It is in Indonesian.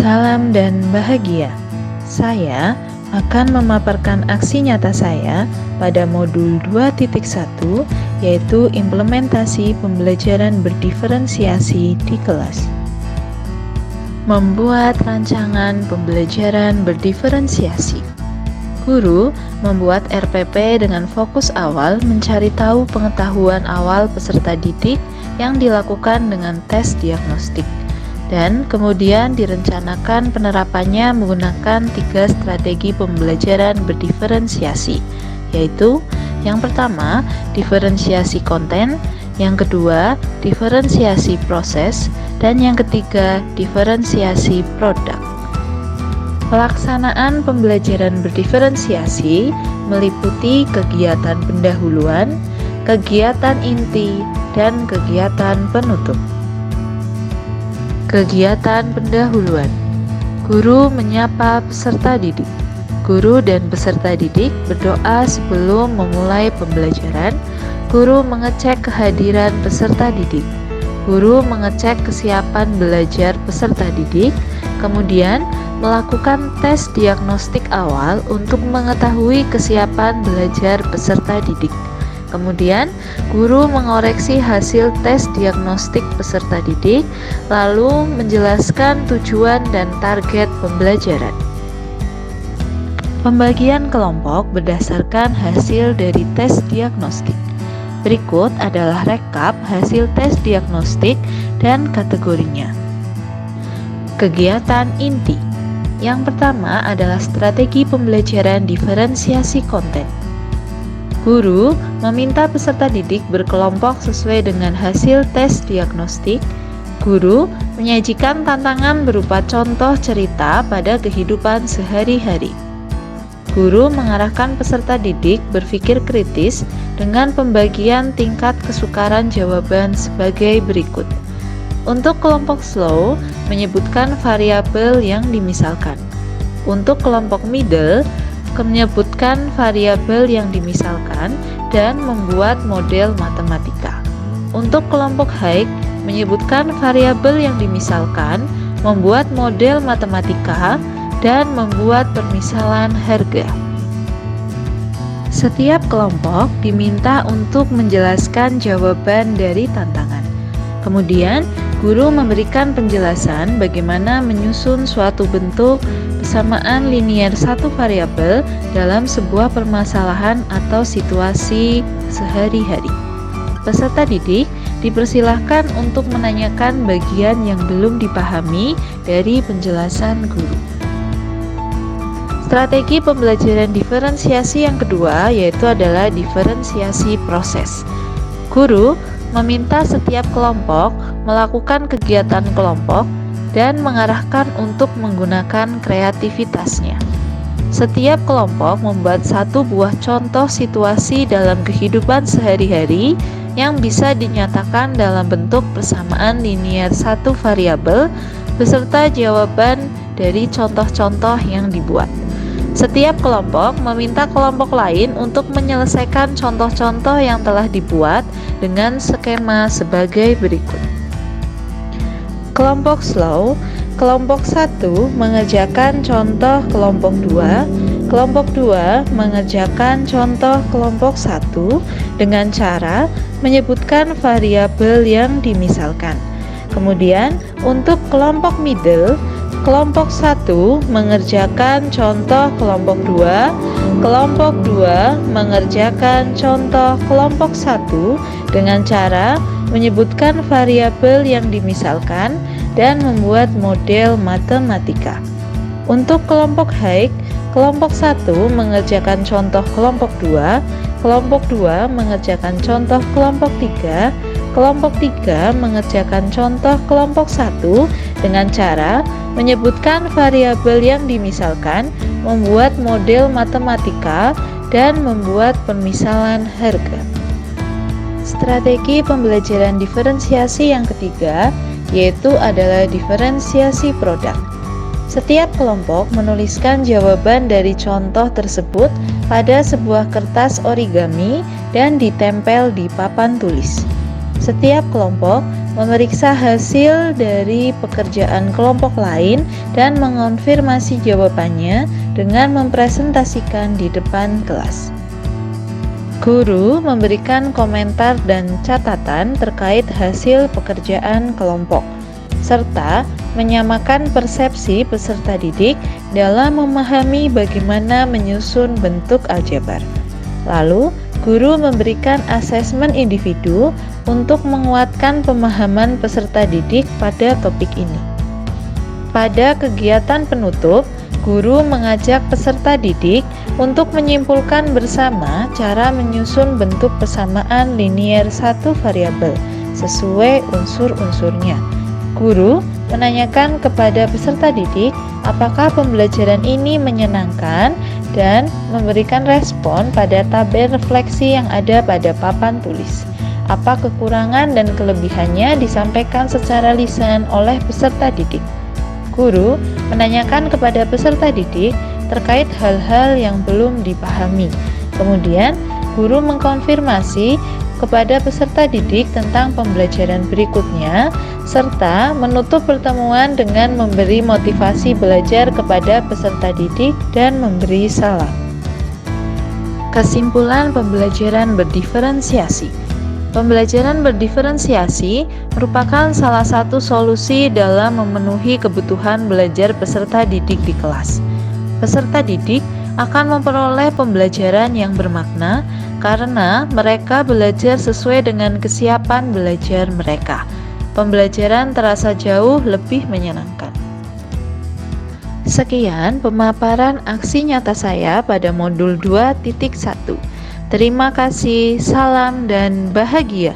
Salam dan bahagia. Saya akan memaparkan aksi nyata saya pada modul 2.1, yaitu implementasi pembelajaran berdiferensiasi di kelas. Membuat rancangan pembelajaran berdiferensiasi. Guru membuat RPP dengan fokus awal mencari tahu pengetahuan awal peserta didik yang dilakukan dengan tes diagnostik. Dan kemudian direncanakan penerapannya menggunakan 3 strategi pembelajaran berdiferensiasi, yaitu yang pertama, diferensiasi konten, yang kedua, diferensiasi proses, dan yang ketiga, diferensiasi produk. Pelaksanaan pembelajaran berdiferensiasi meliputi kegiatan pendahuluan, kegiatan inti, dan kegiatan penutup. Kegiatan pendahuluan. Guru menyapa peserta didik. Guru dan peserta didik berdoa sebelum memulai pembelajaran. Guru mengecek kehadiran peserta didik. Guru mengecek kesiapan belajar peserta didik, kemudian melakukan tes diagnostik awal untuk mengetahui kesiapan belajar peserta didik. Kemudian, guru mengoreksi hasil tes diagnostik peserta didik, lalu menjelaskan tujuan dan target pembelajaran. Pembagian kelompok berdasarkan hasil dari tes diagnostik. Berikut adalah rekap hasil tes diagnostik dan kategorinya. Kegiatan inti. Yang pertama adalah strategi pembelajaran diferensiasi konten. Guru meminta peserta didik berkelompok sesuai dengan hasil tes diagnostik. Guru menyajikan tantangan berupa contoh cerita pada kehidupan sehari-hari. Guru mengarahkan peserta didik berpikir kritis dengan pembagian tingkat kesukaran jawaban sebagai berikut. Untuk kelompok slow, menyebutkan variabel yang dimisalkan. Untuk kelompok middle, menyebutkan variabel yang dimisalkan dan membuat model matematika. Untuk kelompok high, menyebutkan variabel yang dimisalkan, membuat model matematika, dan membuat permisalan harga. Setiap kelompok diminta untuk menjelaskan jawaban dari tantangan. Kemudian, guru memberikan penjelasan bagaimana menyusun suatu bentuk persamaan linier satu variabel dalam sebuah permasalahan atau situasi sehari-hari. Peserta didik dipersilahkan untuk menanyakan bagian yang belum dipahami dari penjelasan guru. Strategi pembelajaran diferensiasi yang kedua yaitu adalah diferensiasi proses. Guru meminta setiap kelompok melakukan kegiatan kelompok dan mengarahkan untuk menggunakan kreativitasnya. Setiap kelompok membuat satu buah contoh situasi dalam kehidupan sehari-hari yang bisa dinyatakan dalam bentuk persamaan linier satu variabel beserta jawaban dari contoh-contoh yang dibuat. Setiap kelompok meminta kelompok lain untuk menyelesaikan contoh-contoh yang telah dibuat dengan skema sebagai berikut. Kelompok slow, kelompok 1 mengerjakan contoh kelompok 2, kelompok 2 mengerjakan contoh kelompok 1 dengan cara menyebutkan variabel yang dimisalkan. Kemudian untuk kelompok middle, kelompok 1 mengerjakan contoh kelompok 2, kelompok 2 mengerjakan contoh kelompok 1 dengan cara menyebutkan variabel yang dimisalkan dan membuat model matematika. Untuk kelompok high, kelompok 1 mengerjakan contoh kelompok 2, kelompok 2 mengerjakan contoh kelompok 3, kelompok 3 mengerjakan contoh kelompok 1 dengan cara menyebutkan variabel yang dimisalkan, membuat model matematika, dan membuat permisalan harga. Strategi pembelajaran diferensiasi yang ketiga yaitu adalah diferensiasi produk. Setiap kelompok menuliskan jawaban dari contoh tersebut pada sebuah kertas origami dan ditempel di papan tulis. Setiap kelompok memeriksa hasil dari pekerjaan kelompok lain dan mengonfirmasi jawabannya dengan mempresentasikan di depan kelas. Guru memberikan komentar dan catatan terkait hasil pekerjaan kelompok, serta menyamakan persepsi peserta didik dalam memahami bagaimana menyusun bentuk aljabar. Lalu, guru memberikan asesmen individu untuk menguatkan pemahaman peserta didik pada topik ini. Pada kegiatan penutup, guru mengajak peserta didik untuk menyimpulkan bersama cara menyusun bentuk persamaan linier satu variabel sesuai unsur-unsurnya. Guru menanyakan kepada peserta didik apakah pembelajaran ini menyenangkan dan memberikan respon pada tabel refleksi yang ada pada papan tulis. Apa kekurangan dan kelebihannya disampaikan secara lisan oleh peserta didik. Guru menanyakan kepada peserta didik terkait hal-hal yang belum dipahami. Kemudian, guru mengkonfirmasi kepada peserta didik tentang pembelajaran berikutnya, serta menutup pertemuan dengan memberi motivasi belajar kepada peserta didik dan memberi salam. Kesimpulan pembelajaran berdiferensiasi. Pembelajaran berdiferensiasi merupakan salah satu solusi dalam memenuhi kebutuhan belajar peserta didik di kelas. Peserta didik akan memperoleh pembelajaran yang bermakna karena mereka belajar sesuai dengan kesiapan belajar mereka. Pembelajaran terasa jauh lebih menyenangkan. Sekian pemaparan aksi nyata saya pada modul 2.1. Terima kasih, salam dan bahagia.